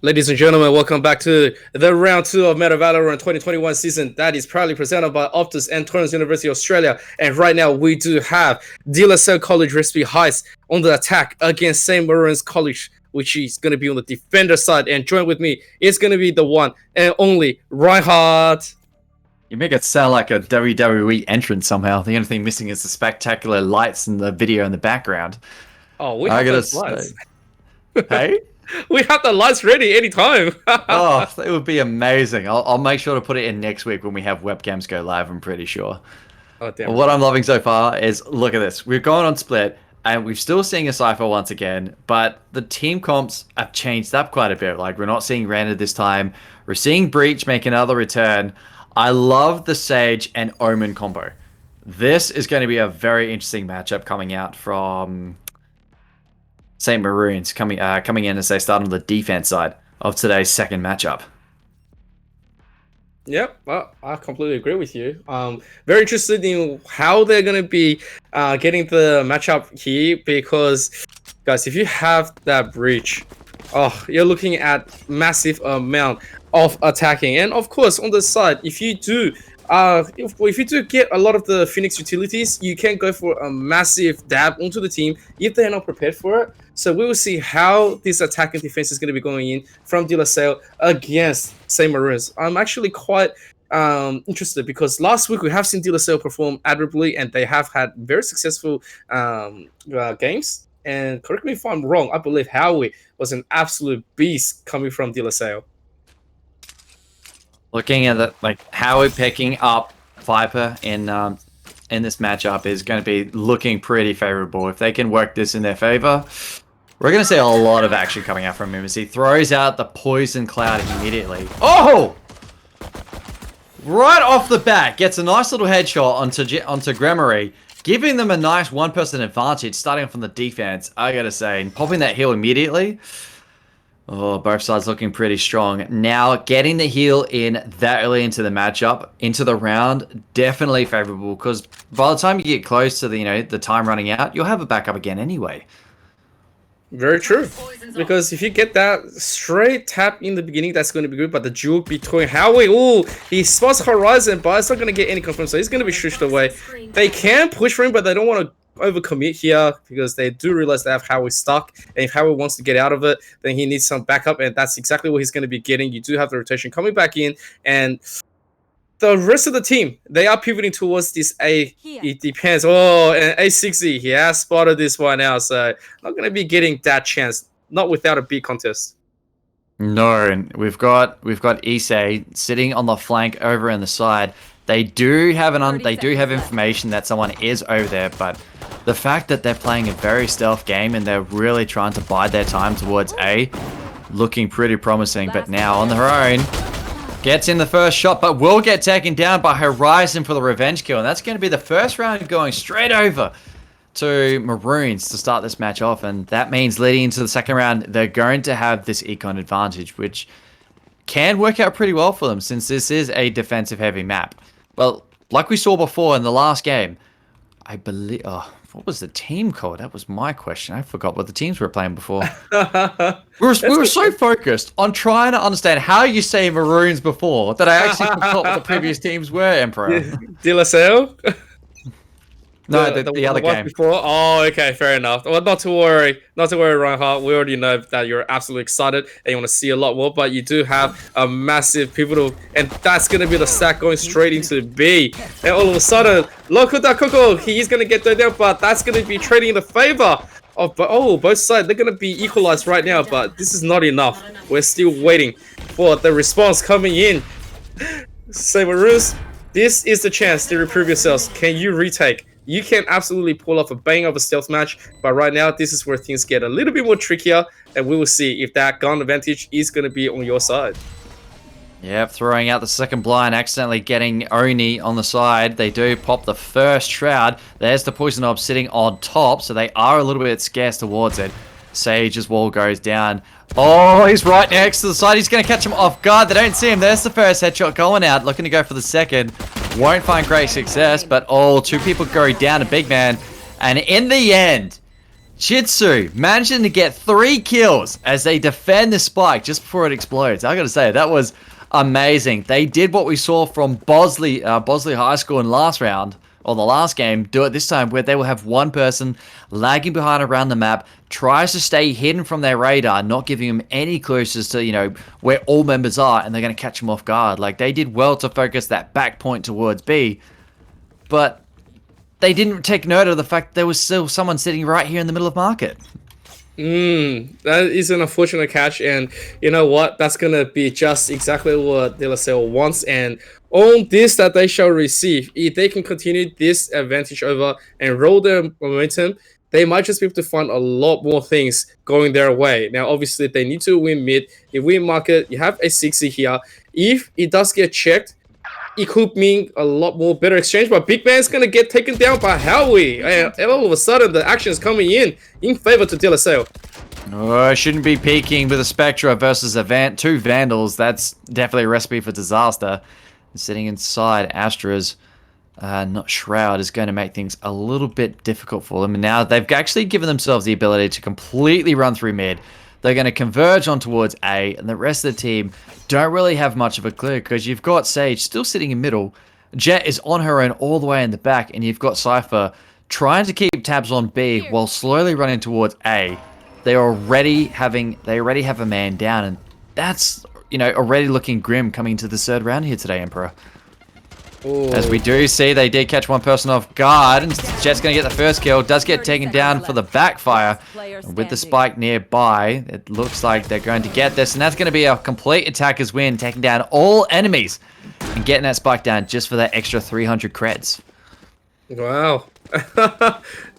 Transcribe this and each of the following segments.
Ladies and gentlemen, welcome back to the round two of Meta Valorant 2021 season that is proudly presented by Optus and Torrens University Australia. And right now we do have De La Salle College Recipe Heights on the attack against St. Marouns College, which is going to be on the defender side. And join with me is going to be the one and only Reinhardt. You make it sound like a WWE entrance somehow. The only thing missing is the spectacular lights and the video in the background. Oh, we have those lights. Hey? We have the lights ready anytime. Oh, it would be amazing. I'll make sure to put it in next week when we have webcams go live, I'm pretty sure. Oh, damn. What I'm loving so far is, look at this. We've gone on split, and we're still seeing a Cypher once again, but the team comps have changed up quite a bit. Like, we're not seeing Randed this time. We're seeing Breach make another return. I love the Sage and Omen combo. This is going to be a very interesting matchup coming out from St. Marouns coming in as they start on the defense side of today's second matchup. Yep, well, I completely agree with you. Very interested in how they're going to be getting the matchup here because, guys, if you have that breach, you're looking at massive amount of attacking. And of course, on the side, if you do if you do get a lot of the Phoenix utilities, you can go for a massive dab onto the team if they're not prepared for it. So we will see how this attack and defense is going to be going in from De La Salle against St. Marouns. I'm actually quite interested because last week we have seen De La Salle perform admirably and they have had very successful games. And correct me if I'm wrong, I believe Howie was an absolute beast coming from De La Salle. Looking at it, like Howie picking up Viper in this matchup is going to be looking pretty favorable. If they can work this in their favor, we're going to see a lot of action coming out from him as he throws out the poison cloud immediately. Oh! Right off the bat, gets a nice little headshot onto Gremory, giving them a nice one-person advantage, starting off on the defense, I gotta say, and popping that heal immediately. Oh, both sides looking pretty strong. Now, getting the heal in that early into the matchup, into the round, definitely favorable, because by the time you get close to the time running out, you'll have a backup again anyway. Very true. Because if you get that straight tap in the beginning, that's going to be good. But the juke between Howie, he spots Horizon, but it's not going to get any confirm, so he's going to be shushed away. They can push for him, but they don't want to overcommit here because they do realize they have Howie stuck. And if Howie wants to get out of it, then he needs some backup, and that's exactly what he's going to be getting. You do have the rotation coming back in, and the rest of the team, they are pivoting towards this A. It depends. Oh, and A60, he has spotted this one out, so not going to be getting that chance. Not without a big contest. No, and we've got Issei sitting on the flank over in the side. They do have information that someone is over there, but the fact that they're playing a very stealth game and they're really trying to bide their time towards A, looking pretty promising. But now on their own, gets in the first shot, but will get taken down by Horizon for the revenge kill. And that's going to be the first round going straight over to Maroons to start this match off. And that means leading into the second round, they're going to have this econ advantage, which can work out pretty well for them since this is a defensive heavy map. Well, like we saw before in the last game, I believe... what was the team called? That was my question. I forgot what the teams were playing before. we were so focused on trying to understand how you say Maroons before that I actually forgot what the previous teams were, Emperor. De La Salle? No, the other game. Before? Oh, okay, fair enough. Well, not to worry. Not to worry, Reinhardt. We already know that you're absolutely excited and you want to see a lot more, but you do have a massive pivotal, and that's going to be the stack going straight into B. And all of a sudden, Loco da Coco, he's going to get thrown down, but that's going to be trading in the favor of, both sides. They're going to be equalized right now, but this is not enough. We're still waiting for the response coming in. St. Marouns, this is the chance to reprove yourselves. Can you retake? You can absolutely pull off a bang of a stealth match, but right now, this is where things get a little bit more trickier, and we will see if that gun advantage is going to be on your side. Yep, throwing out the second blind, accidentally getting Oni on the side. They do pop the first shroud. There's the poison orb sitting on top, so they are a little bit scarce towards it. Sage's wall goes down. Oh, he's right next to the side. He's going to catch him off guard. They don't see him. There's the first headshot going out, looking to go for the second. Won't find great success, but two people go down to Big Man. And in the end, Jitsu managing to get 3 kills as they defend the spike just before it explodes. I gotta say, that was amazing. They did what we saw from Bosley High School in last round, or the last game, do it this time, where they will have one person lagging behind around the map, tries to stay hidden from their radar, not giving them any clues as to, you know, where all members are, and they're going to catch them off guard. Like, they did well to focus that back point towards B, but they didn't take note of the fact there was still someone sitting right here in the middle of market. That is an unfortunate catch, and you know what? That's gonna be just exactly what De La Salle wants, and on this that they shall receive. If they can continue this advantage over and roll their momentum, they might just be able to find a lot more things going their way. Now, obviously, they need to win mid. If win market, you have a 60 here. If it does get checked, it could mean a lot more better exchange, but Big Man's gonna get taken down by Howie, and all of a sudden the action is coming in favor to De La Salle. Oh, shouldn't be peeking with a Spectra versus a two Vandals. That's definitely a recipe for disaster. Sitting inside Astra's not Shroud is going to make things a little bit difficult for them. And now they've actually given themselves the ability to completely run through mid. They're going to converge on towards A, and the rest of the team don't really have much of a clear because you've got Sage still sitting in middle. Jet is on her own all the way in the back, and you've got Cypher trying to keep tabs on B while slowly running towards A. They already have a man down, and that's, you know, already looking grim coming into the third round here today, Emperor. Ooh. As we do see, they did catch one person off guard, and Jet's going to get the first kill. Does get taken down for the backfire. And with the spike nearby, it looks like they're going to get this, and that's going to be a complete attacker's win, taking down all enemies and getting that spike down just for that extra 300 creds. Wow.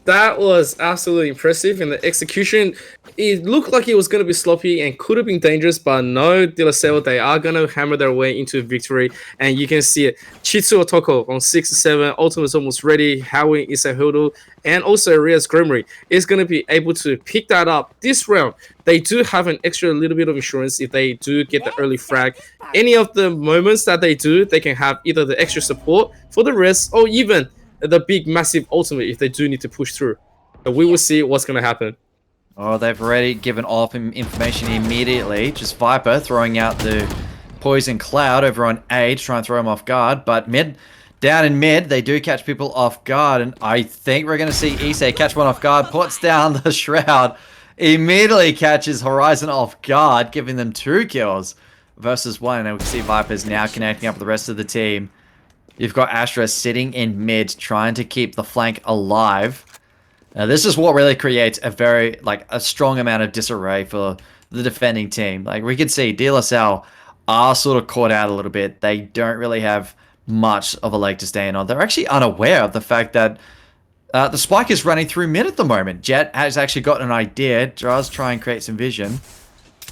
That was absolutely impressive, and the execution, it looked like it was going to be sloppy and could have been dangerous, but no, De La Salle, they are going to hammer their way into victory, and you can see it. Chitsu Otoko on 6-7, Ultimate's almost ready, Howie Isahodo, and also Ria's Gremory is going to be able to pick that up this round. They do have an extra little bit of insurance if they do get the early frag. Any of the moments that they do, they can have either the extra support for the rest, or even the big massive ultimate if they do need to push through. So we will see what's going to happen. Oh, they've already given off information immediately. Just Viper throwing out the poison cloud over on A to try and throw him off guard. But down in mid, they do catch people off guard. And I think we're going to see Issei catch one off guard, puts down the Shroud, immediately catches Horizon off guard, giving them 2 kills versus 1. And we can see Viper's now connecting up with the rest of the team. You've got Astra sitting in mid, trying to keep the flank alive. Now, this is what really creates a strong amount of disarray for the defending team. Like, we can see De La Salle are sort of caught out a little bit. They don't really have much of a leg to stand on. They're actually unaware of the fact that the spike is running through mid at the moment. Jet has actually got an idea, does try and create some vision.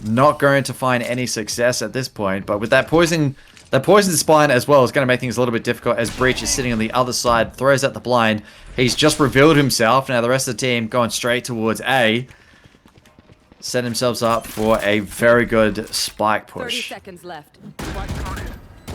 Not going to find any success at this point, but with that poison spine as well is going to make things a little bit difficult as Breach is sitting on the other side, throws out the blind. He's just revealed himself. Now the rest of the team going straight towards A. Set themselves up for a very good spike push. 30 seconds left.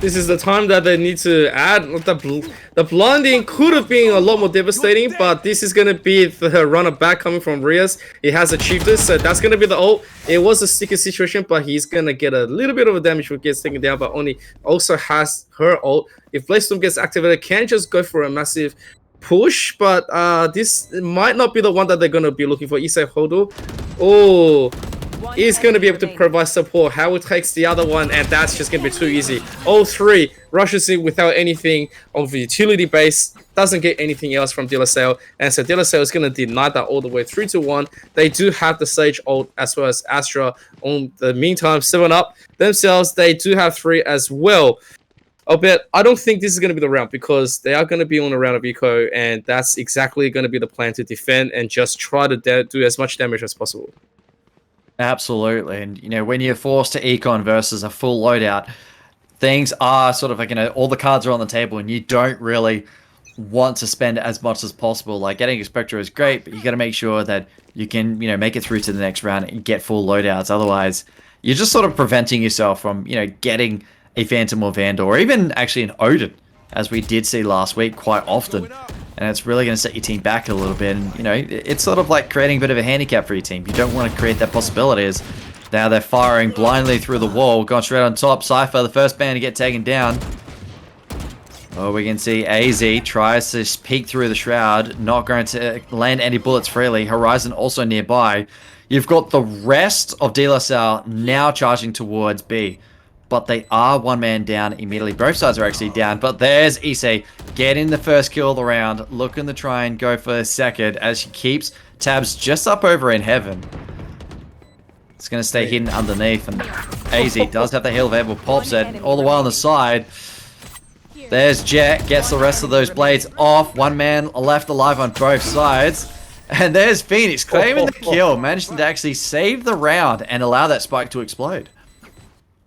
This is the time that they need to add. The blinding could have been a lot more devastating, but this is going to be the runner back coming from Rias. He has achieved this, so that's going to be the ult. It was a sticky situation, but he's going to get a little bit of a damage when he gets taken down, but only also has her ult. If Bladestorm gets activated, can just go for a massive push, but this might not be the one that they're going to be looking for. Issei Hodo. Oh, he's going to be able to provide support. Howard takes the other one, and that's just going to be too easy. All 3 rushes in without anything on the utility base. Doesn't get anything else from De La Salle, and so De La Salle is going to deny that all the way 3-1. They do have the Sage ult as well as Astra on the meantime. 7-up themselves. They do have 3 as well. I don't think this is going to be the round because they are going to be on a round of eco, and that's exactly going to be the plan, to defend and just try to do as much damage as possible. Absolutely, and you know, when you're forced to econ versus a full loadout, things are sort of like, you know, all the cards are on the table, and you don't really want to spend as much as possible. Like, getting a Spectre is great, but you got to make sure that you can, you know, make it through to the next round and get full loadouts. Otherwise, you're just sort of preventing yourself from, you know, getting a Phantom or Vandal, or even actually an Odin, as we did see last week quite often. and it's really going to set your team back a little bit. And, you know, it's sort of like creating a bit of a handicap for your team. You don't want to create that possibility. As now they're firing blindly through the wall, going straight on top. Cypher, the first man to get taken down. Oh, we can see AZ tries to peek through the shroud, not going to land any bullets freely. Horizon also nearby. You've got the rest of De La Salle now charging towards B, but they are one man down immediately. Both sides are actually down, but there's Issei getting the first kill of the round, looking to try and go for a second as she keeps tabs just up over in heaven. It's going to stay hidden underneath, and AZ does have the heal available. Pops it all the while on the side. There's Jet, gets the rest of those blades off. One man left alive on both sides. And there's Phoenix claiming the kill, managing to actually save the round and allow that spike to explode.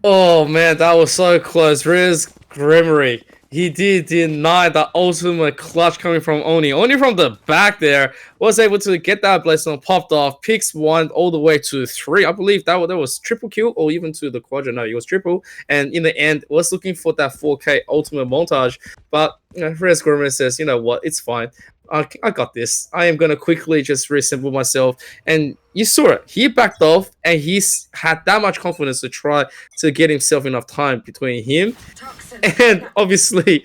Oh man, that was so close. Riz Grimmery. He did deny the ultimate clutch coming from Oni. Only from the back there was able to get that Blaze popped off. Picks 1 all the way to 3. I believe that was triple kill or even to the quadrant. No, it was triple. And in the end, was looking for that 4K ultimate montage. But Riz Grimmery says, you know what, it's fine. I got this. I am going to quickly just reassemble myself. And you saw it. He backed off and he's had that much confidence to try to get himself enough time between him and obviously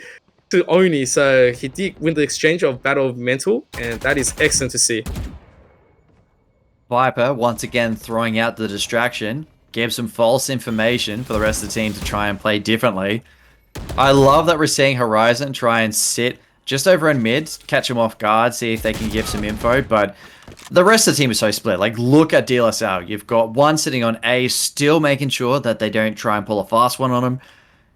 to Oni. So he did win the exchange of Battle of Mental, and that is excellent to see. Viper once again throwing out the distraction, gave some false information for the rest of the team to try and play differently. I love that we're seeing Horizon try and sit just over in mid, catch him off guard, see if they can give some info, but the rest of the team is so split. Like, look at De La Salle. You've got one sitting on A, still making sure that they don't try and pull a fast one on him.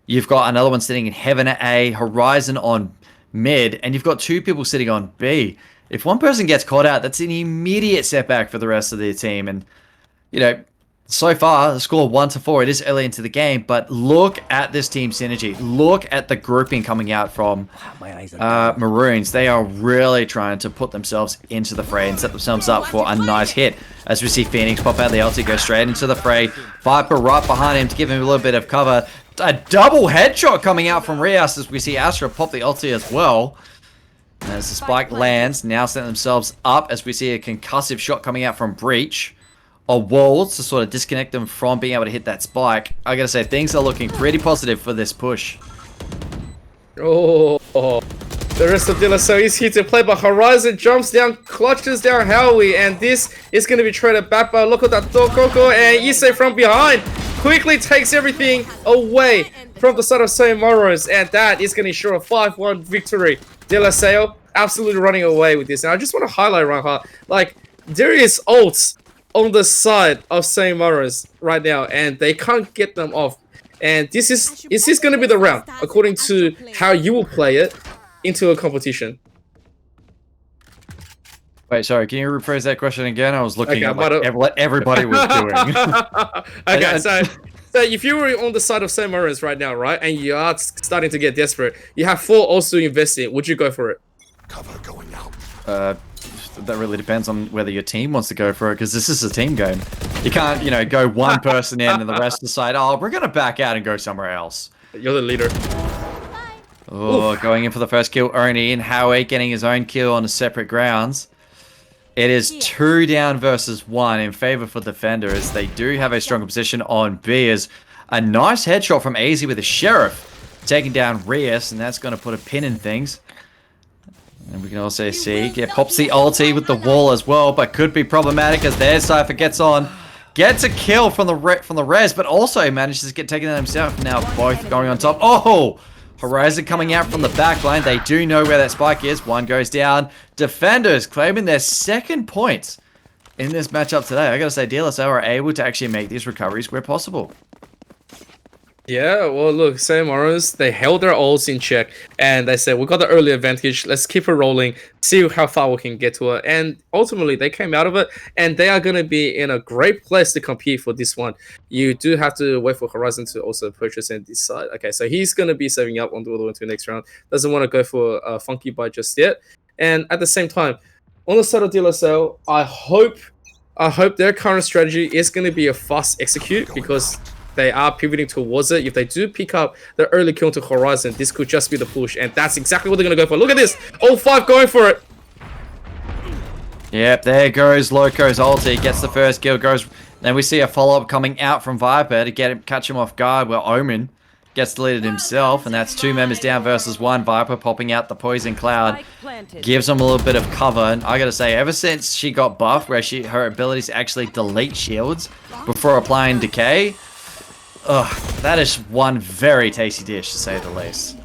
You've got another one sitting in heaven at A, Horizon on mid, and you've got 2 people sitting on B. If one person gets caught out, that's an immediate setback for the rest of their team. And, you know, so far, the score 1-4. It is early into the game, but look at this team synergy. Look at the grouping coming out from Maroons. They are really trying to put themselves into the fray and set themselves up for a nice hit. As we see Phoenix pop out the ulti, go straight into the fray. Viper right behind him to give him a little bit of cover. A double headshot coming out from Rias as we see Astra pop the ulti as well. As the spike lands, now set themselves up as we see a concussive shot coming out from Breach. Or walls to sort of disconnect them from being able to hit that spike. I gotta say, things are looking pretty positive for this push. Oh, the rest of De La Salle is here to play, but Horizon jumps down, clutches down Howie, and this is going to be traded back by look at that Dokoko, and Issei from behind quickly takes everything away from the side of Salle Marouns, and that is going to ensure a 5-1 victory. De La Salle absolutely running away with this. And I just want to highlight, Reinhardt, like, there is ults on the side of Salle Marouns right now, and they can't get them off. And this is going to be the round, according to how you will play it into a competition. Wait, sorry, can you rephrase that question again? I was looking at what everybody was doing. Okay, so if you were on the side of Salle Marouns right now, right, and you are starting to get desperate, you have 4 also investing, would you go for it? Cover going out. That really depends on whether your team wants to go for it, because this is a team game. You can't, you know, go one person in and the rest decide, oh, we're going to back out and go somewhere else. You're the leader. Oh, Oof. Going in for the first kill, Oni, and Howie getting his own kill on separate grounds. It is 2 down versus 1 in favor for Defender, as they do have a stronger position on B. As a nice headshot from AZ with the Sheriff taking down Rias, and that's going to put a pin in things. And we can also see, pops the ulti with the wall as well, but could be problematic as their Cypher gets on. Gets a kill from the res, but also manages to get taken out himself. Now both going on top. Oh! Horizon coming out from the back line. They do know where that spike is. One goes down. Defenders claiming their 2nd point in this matchup today. I gotta say, De La Salle are able to actually make these recoveries where possible. Yeah, well, look, Salle Marouns, they held their ults in check, and they said, we got the early advantage, let's keep it rolling, see how far we can get to it, and ultimately, they came out of it, and they are going to be in a great place to compete for this one. You do have to wait for Horizon to also purchase and decide. Okay, so he's going to be saving up on the other one to the next round, doesn't want to go for a funky buy just yet, and at the same time, on the side of De La Salle, I hope their current strategy is going to be a fast execute, because they are pivoting towards it. If they do pick up the early kill to Horizon, this could just be the push, and that's exactly what they're going to go for. Look at this. All 5 going for it. Yep, there goes Loco's ulti. Gets the first kill. Goes. Then we see a follow-up coming out from Viper to catch him off guard, where Omen gets deleted himself, and that's 2 members down versus 1. Viper popping out the poison cloud, gives him a little bit of cover. And I gotta say, ever since she got buffed, where her abilities actually delete shields before applying decay, that is one very tasty dish, to say the least.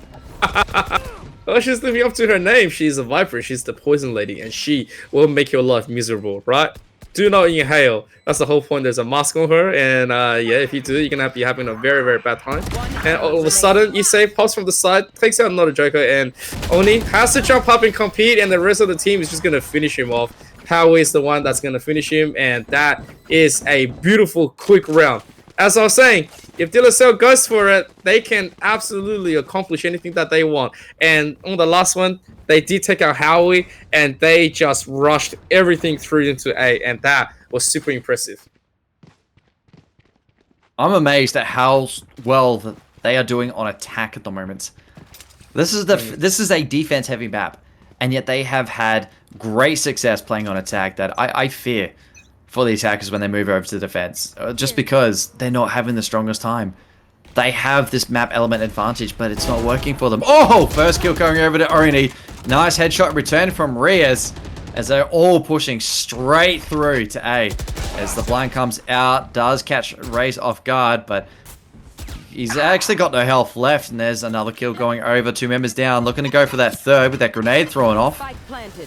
Well, she's living up to her name. She's a Viper. She's the poison lady, and she will make your life miserable, right? Do not inhale. That's the whole point. There's a mask on her, and yeah, if you do, you're gonna be having a very, very bad time. And all of a sudden, you say pops from the side, takes out another Joker, and Oni has to jump up and compete, and the rest of the team is just gonna finish him off. Howie is the one that's gonna finish him, and that is a beautiful, quick round. As I was saying, if Dillasell goes for it, they can absolutely accomplish anything that they want. And on the last one, they did take out Howie, and they just rushed everything through into A, and that was super impressive. I'm amazed at how well they are doing on attack at the moment. This is a defense-heavy map, and yet they have had great success playing on attack that I fear for the attackers when they move over to defense, just because they're not having the strongest time. They have this map element advantage, but it's not working for them. Oh, first kill going over to Oni. Nice headshot return from Reyes, as they're all pushing straight through to A. As the blind comes out, does catch Reyes off guard, but he's actually got no health left, and there's another kill going over. 2 members down, looking to go for that third with that grenade thrown off.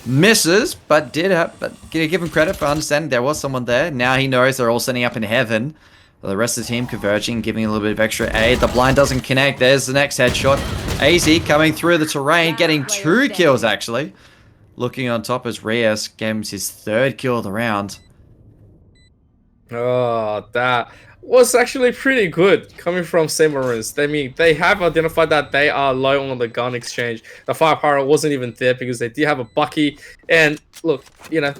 Misses, but give him credit for understanding there was someone there. Now he knows they're all setting up in heaven. The rest of the team converging, giving a little bit of extra aid. The blind doesn't connect. There's the next headshot. AZ coming through the terrain, getting 2 kills actually. Looking on top as Reyes gains his 3rd kill of the round. Oh, that was actually pretty good coming from Marouns. I mean, they have identified that they are low on the gun exchange. The firepower wasn't even there because they did have a Bucky. And look, you know,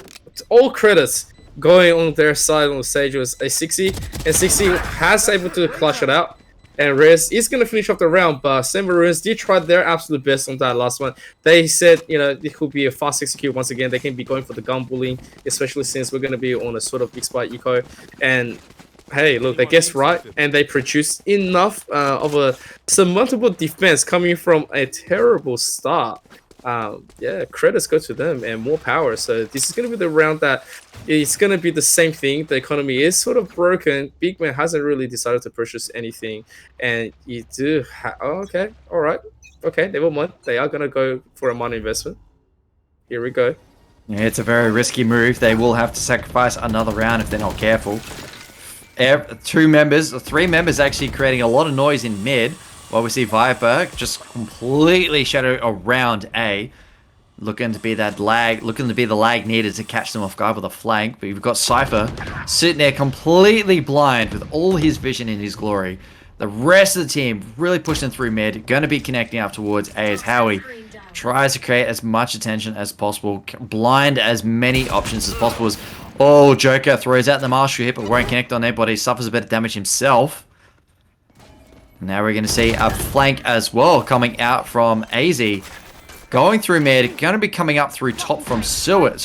all credits going on their side on the stage was a 60, and 60 has able to clutch it out. And Reyes is going to finish off the round, but Marouns did try their absolute best on that last one. They said, you know, it could be a fast execute once again. They can be going for the gun bullying, especially since we're going to be on a sort of X-Byte eco. And hey, look, they guessed right, and they produced enough of a surmountable defense coming from a terrible start. Yeah, credits go to them and more power. So this is going to be the round that it's going to be the same thing. The economy is sort of broken. Big Man hasn't really decided to purchase anything, and you do okay, all right, okay, never mind. They are going to go for a money investment. Here we go. Yeah, it's a very risky move. They will have to sacrifice another round if they're not careful. 3 members actually creating a lot of noise in mid. While we see Viper just completely shadow around A, looking to be the lag needed to catch them off guard with a flank. But you've got Cypher sitting there completely blind with all his vision in his glory. The rest of the team really pushing through mid, going to be connecting up towards A as Howie tries to create as much attention as possible, blind as many options as possible. Oh, Joker throws out the martial hit but won't connect on anybody, suffers a bit of damage himself. Now we're going to see a flank as well coming out from AZ. Going through mid, going to be coming up through top from sewers.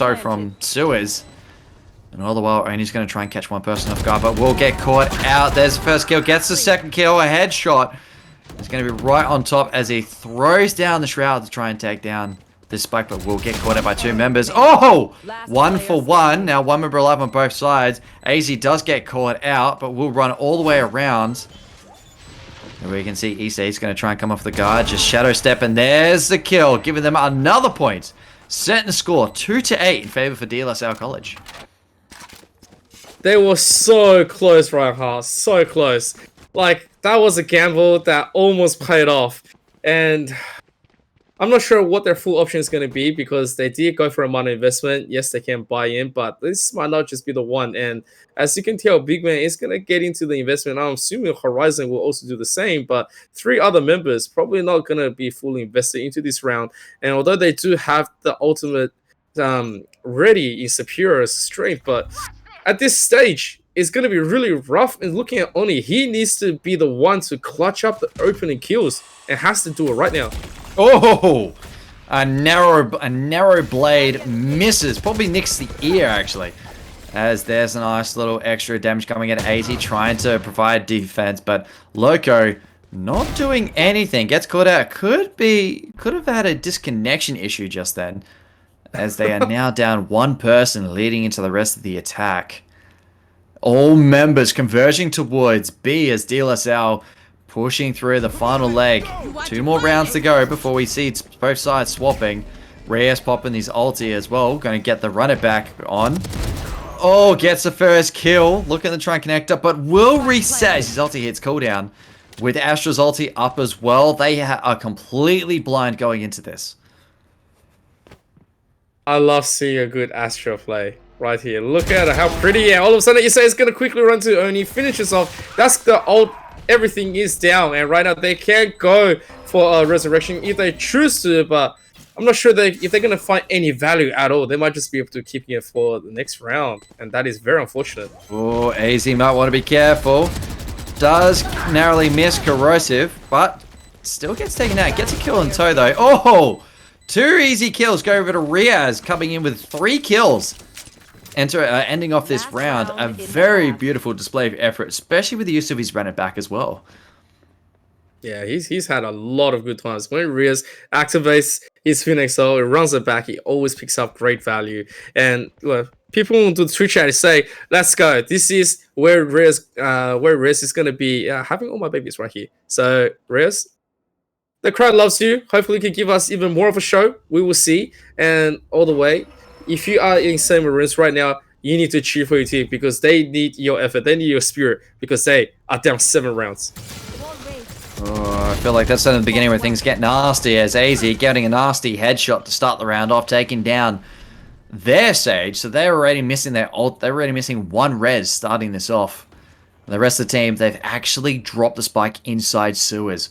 And all the while, Oni's going to try and catch one person off guard, but will get caught out. There's the first kill, gets the second kill, a headshot. He's going to be right on top as he throws down the shroud to try and take down this spike, but will get caught out by 2 members. Oh! 1 for 1. Now 1 member alive on both sides. AZ does get caught out, but will run all the way around. And we can see Issei's going to try and come off the guard. Just shadow step, and there's the kill, giving them another point. Setting the score 2-8 in favor for DLSL College. They were so close, Reinhardt. So close. Like, that was a gamble that almost paid off. And I'm not sure what their full option is going to be because they did go for a money investment. Yes, they can buy in, but this might not just be the one. And as you can tell, Big Man is going to get into the investment. I'm assuming Horizon will also do the same, but 3 other members probably not going to be fully invested into this round. And although they do have the ultimate ready in Superior's strength, but at this stage, is going to be really rough. And looking at Oni, he needs to be the one to clutch up the opening kills and has to do it right now. Oh, a narrow blade misses, probably nicks the ear actually. As there's a nice little extra damage coming at AZ, trying to provide defense, but Loco not doing anything. Gets caught out. Could have had a disconnection issue just then, as they are now down one person, leading into the rest of the attack. All members converging towards B as DLSL pushing through the final leg. 2 more rounds to go before we see both sides swapping. Reyes popping his ulti as well. Going to get the run it back on. Oh, gets the first kill. Looking to try and connect up, but will reset as his ulti hits cooldown. With Astra's ulti up as well, they are completely blind going into this. I love seeing a good Astra play right here. Look at how pretty. Yeah, all of a sudden you say it's going to quickly run to Oni, finishes off. That's the ult. Everything is down, and right now they can't go for a resurrection if they choose to, but I'm not sure if they're going to find any value at all. They might just be able to keep it for the next round, and that is very unfortunate. Oh, AZ might want to be careful. Does narrowly miss Corrosive, but still gets taken out. Gets a kill in tow, though. Oh, 2 easy kills go over to Riaz, coming in with 3 kills. Ending off this round. A very beautiful display of effort, especially with the use of his run it back as well. Yeah, he's had a lot of good times. When Riaz activates his Phoenix Soul, it runs it back, he always picks up great value. And well, people on the Twitch chat say, let's go. This is where Riaz is going to be having all my babies right here. So, Riaz, the crowd loves you. Hopefully, you can give us even more of a show. We will see. And all the way, if you are in Salle Marouns right now, you need to cheer for your team because they need your effort. They need your spirit because they are down 7 rounds. Oh, I feel like that's in the beginning where things get nasty as AZ getting a nasty headshot to start the round off, taking down their Sage. So they're already missing their ult. They're already missing 1 res starting this off. And the rest of the team, they've actually dropped the spike inside sewers.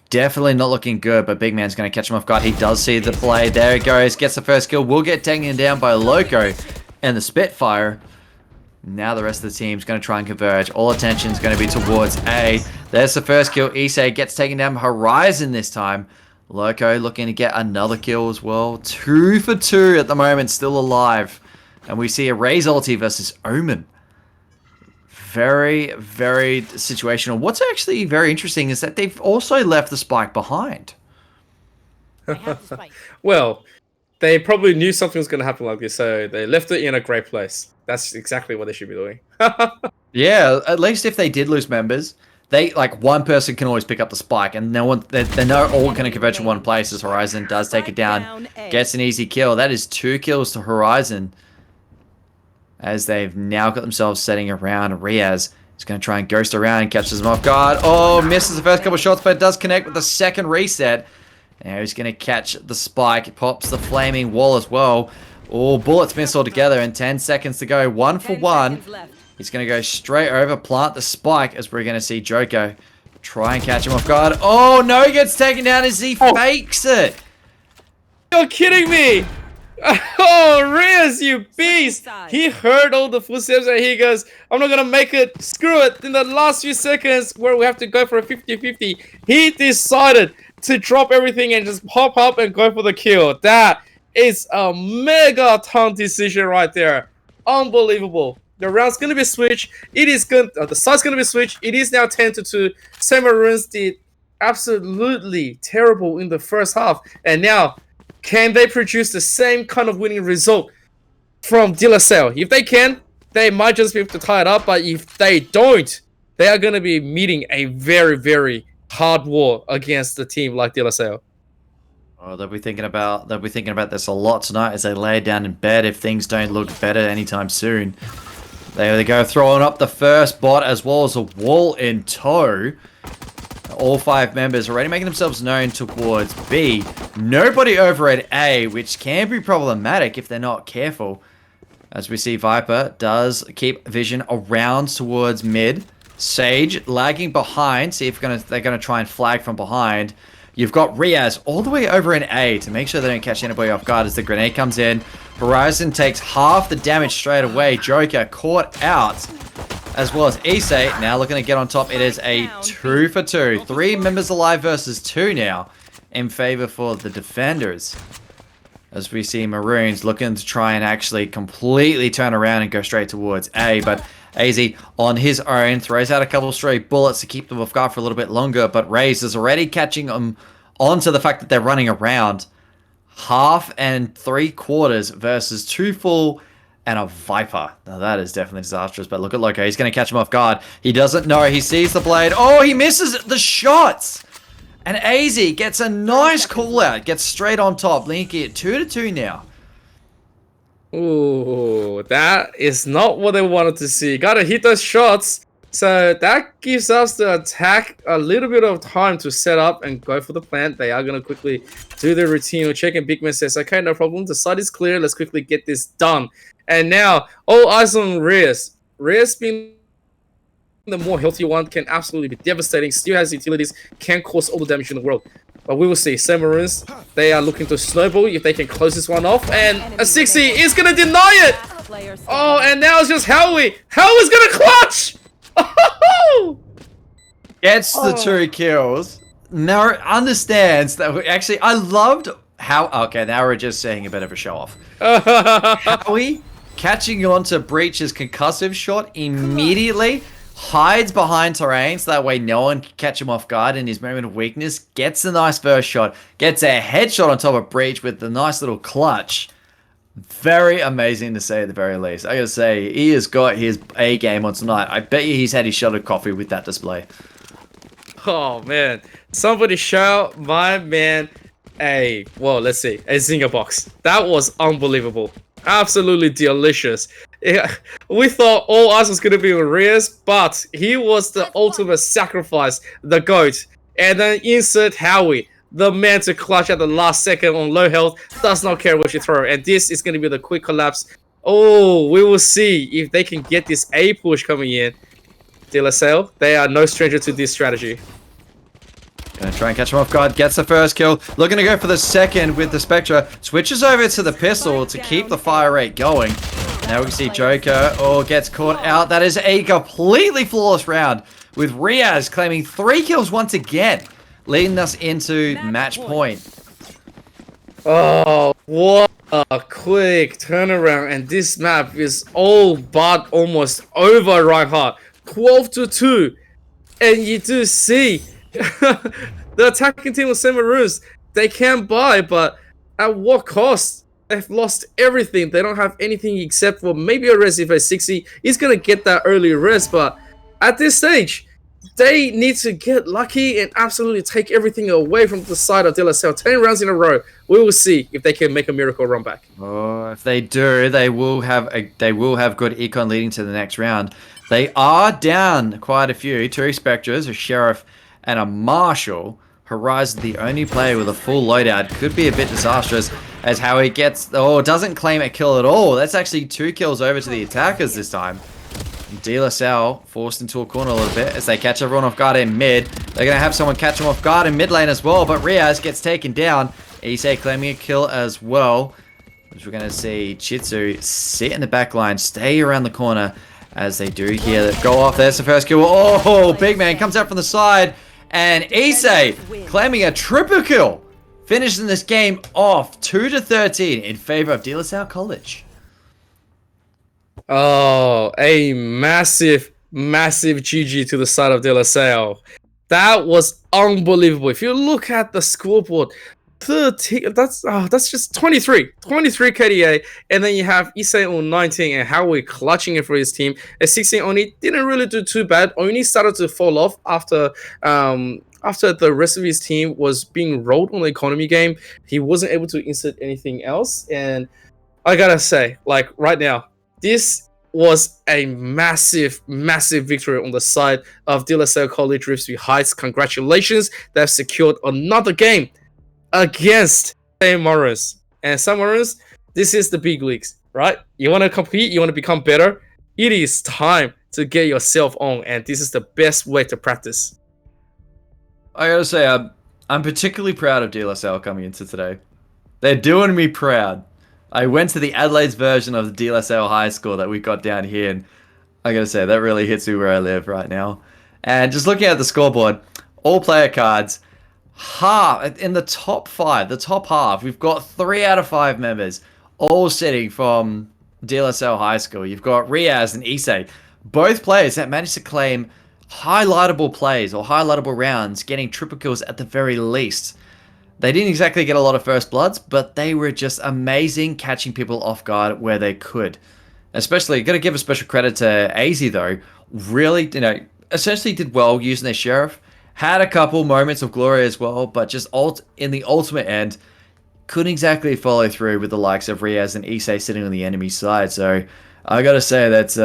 Definitely not looking good, but Big Man's going to catch him off guard. He does see the play. There he goes. Gets the first kill. Will get taken down by Loco and the Spitfire. Now the rest of the team's going to try and converge. All attention's going to be towards A. There's the first kill. Issei gets taken down by Horizon this time. Loco looking to get another kill as well. 2 for 2 at the moment, still alive. And we see a Raze ulti versus Omen. Very, very situational. What's actually very interesting is that they've also left the spike behind. Well, they probably knew something was going to happen like this, so they left it in a great place. That's exactly what they should be doing. Yeah, at least if they did lose members, they like 1 person can always pick up the spike, and no one they're not all going to converge in one place. As Horizon does take it down, gets an easy kill. That is 2 kills to Horizon. As they've now got themselves setting around. Riaz is going to try and ghost around and catches them off guard. Oh, misses the first couple of shots, but it does connect with the second reset. Now he's going to catch the spike. Pops the flaming wall as well. Oh, bullets miss altogether, and 10 seconds to go. 1 for 1. He's going to go straight over, plant the spike, as we're going to see Joko try and catch him off guard. Oh, no, he gets taken down as he fakes it. You're kidding me! Oh, Riaz, you beast! He heard all the footsteps and he goes, I'm not gonna make it. Screw it. In the last few seconds where we have to go for a 50-50, he decided to drop everything and just pop up and go for the kill. That is a mega tough decision right there. Unbelievable. The round's gonna be switched. It is going. The side's gonna be switched. It is now 10-2. Salle Marouns did absolutely terrible in the first half, and now can they produce the same kind of winning result from DLSL? If they can, they might just be able to tie it up. But if they don't, they are going to be meeting a very, very hard war against the team like DLSL. Oh, they'll be thinking about this a lot tonight as they lay down in bed if things don't look better anytime soon. They go throwing up the first bot as well as a wall in tow. All 5 members already making themselves known towards B. Nobody over at A, which can be problematic if they're not careful. As we see, Viper does keep vision around towards mid. Sage lagging behind. See if they're gonna try and flag from behind. You've got Riaz all the way over in A to make sure they don't catch anybody off guard as the grenade comes in. Horizon takes half the damage straight away. Joker caught out. as well as Ise now looking to get on top. It is a 2 for 2. 3 members alive versus 2 now in favor for the defenders. As we see Maroons looking to try and actually completely turn around and go straight towards A. But AZ on his own throws out a couple of stray bullets to keep them off guard for a little bit longer. But Raze is already catching them onto the fact that they're running around. 1/2 and 3/4 versus 2 full and a Viper. Now that is definitely disastrous. But look at Loco. He's going to catch him off guard. He doesn't know. He sees the blade. Oh, he misses the shots. And AZ gets a nice call out. Gets straight on top. Linky at 2-2 now. Ooh, that is not what I wanted to see. Gotta hit those shots. So that gives us the attack a little bit of time to set up and go for the plant. They are going to quickly do the routine of checking. Big Man says, okay, no problem. The site is clear. Let's quickly get this done. And now, all eyes on Reyes. Reyes being the more healthy one can absolutely be devastating. Still has utilities, can cause all the damage in the world. But we will see. Maroons, they are looking to snowball if they can close this one off. And a 60 is going to deny it. Oh, and now it's just Howie. Howie's going to clutch. Gets the 2 kills. Now understands that actually, I loved how... Okay, now we're just seeing a bit of a show off. Howie catching on to Breach's concussive shot immediately. Hides behind terrain so that way no one can catch him off guard in his moment of weakness. Gets a nice first shot. Gets a headshot on top of Breach with the nice little clutch. Very amazing to say at the very least. I gotta say, he has got his A game on tonight. I bet you he's had his shot of coffee with that display. Oh man. Somebody shout my man a Zinger box. That was unbelievable. Absolutely delicious. Yeah, we thought all eyes was going to be on Reyes, but he was the ultimate sacrifice, the GOAT. And then insert Howie, the man to clutch at the last second on low health, does not care what you throw. And this is going to be the quick collapse. Oh, we will see if they can get this A push coming in. De La Salle, they are no stranger to this strategy. Gonna try and catch him off guard, gets the first kill. Looking to go for the second with the Spectre. Switches over to the pistol to keep the fire rate going. Now we can see Joker, gets caught out. That is a completely flawless round with Riaz claiming 3 kills once again, leading us into match point. Oh, what a quick turnaround. And this map is all but almost over, Reinhardt. 12-2. And you do see the attacking team of Maroons, they can buy, but at what cost? They've lost everything. They don't have anything except for maybe a res if a 60. He's going to get that early res, but at this stage, they need to get lucky and absolutely take everything away from the side of De La Salle. 10 rounds in a row. We will see if they can make a miracle run back. Oh, if they do, they will have good econ leading to the next round. They are down quite a few. 2 Spectres, a Sheriff, and a Marshal. Horizon, the only player with a full loadout, could be a bit disastrous as how he doesn't claim a kill at all. That's actually 2 kills over to the attackers this time. De La Salle forced into a corner a little bit as they catch everyone off guard in mid. They're going to have someone catch them off guard in mid lane as well, but Riaz gets taken down. Issei claiming a kill as well, which we're going to see Chitsu sit in the back line, stay around the corner as they do here. Go off, there's the first kill. Oh, big man comes out from the side. And Issei claiming a triple kill, finishing this game off 2-13 in favor of De La Salle College. Oh, a massive GG to the side of De La Salle. That was unbelievable. If you look at the scoreboard, 13, that's just 23 KDA, and then you have Issei on 19 and Howie clutching it for his team. At 16 only didn't really do too bad. Only started to fall off after the rest of his team was being rolled on the economy game. He wasn't able to insert anything else, and I gotta say, like right now, this was a massive victory on the side of De La Salle College Riftsview Heights. Congratulations, they've secured another game against Marouns. And Marouns, this is the big leagues, right? You want to compete, you want to become better. It is time to get yourself on, and this is the best way to practice. I gotta say, I'm particularly proud of De La Salle coming into today. They're doing me proud. I went to the Adelaide's version of the De La Salle high school that we got down here, and I gotta say, that really hits me where I live right now. And just looking at the scoreboard, all player cards, half in the top five, the top half, we've got 3 out of 5 members, all sitting from DLSL High School. You've got Riaz and Issei, both players that managed to claim highlightable plays or highlightable rounds, getting triple kills at the very least. They didn't exactly get a lot of first bloods, but they were just amazing catching people off guard where they could. Especially, got to give a special credit to AZ though. Really, essentially did well using their sheriff. Had a couple moments of glory as well, but just in the ultimate end, couldn't exactly follow through with the likes of Riaz and Issei sitting on the enemy side. So I got to say that's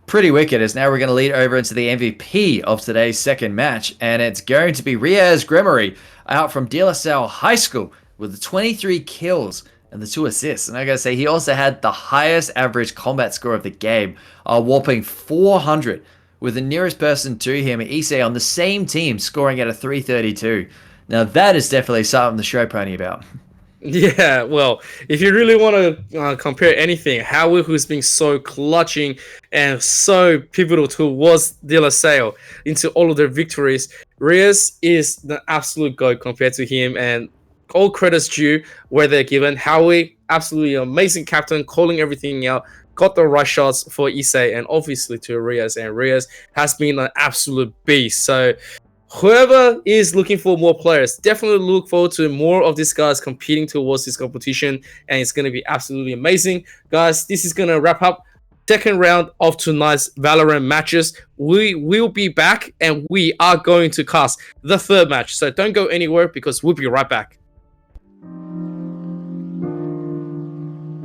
pretty wicked. As now we're going to lead over into the MVP of today's second match, and it's going to be Riaz Gremory out from DLSL High School with the 23 kills and the 2 assists. And I gotta say, he also had the highest average combat score of the game, a whopping 400, with the nearest person to him, Issei, on the same team, scoring at a 332. Now that is definitely something to show pony about. Yeah, well, if you really want to compare anything, Howie, who's been so clutching and so pivotal towards De La Salle into all of their victories, Reyes is the absolute GOAT compared to him, and all credits due where they're given. Howie, absolutely amazing captain, calling everything out, got the right shots for Issei, and obviously to Reyes, and Reyes has been an absolute beast. So whoever is looking for more players, definitely look forward to more of these guys competing towards this competition, and it's going to be absolutely amazing. Guys, this is going to wrap up second round of tonight's Valorant matches. We will be back, and we are going to cast the third match. So don't go anywhere because we'll be right back.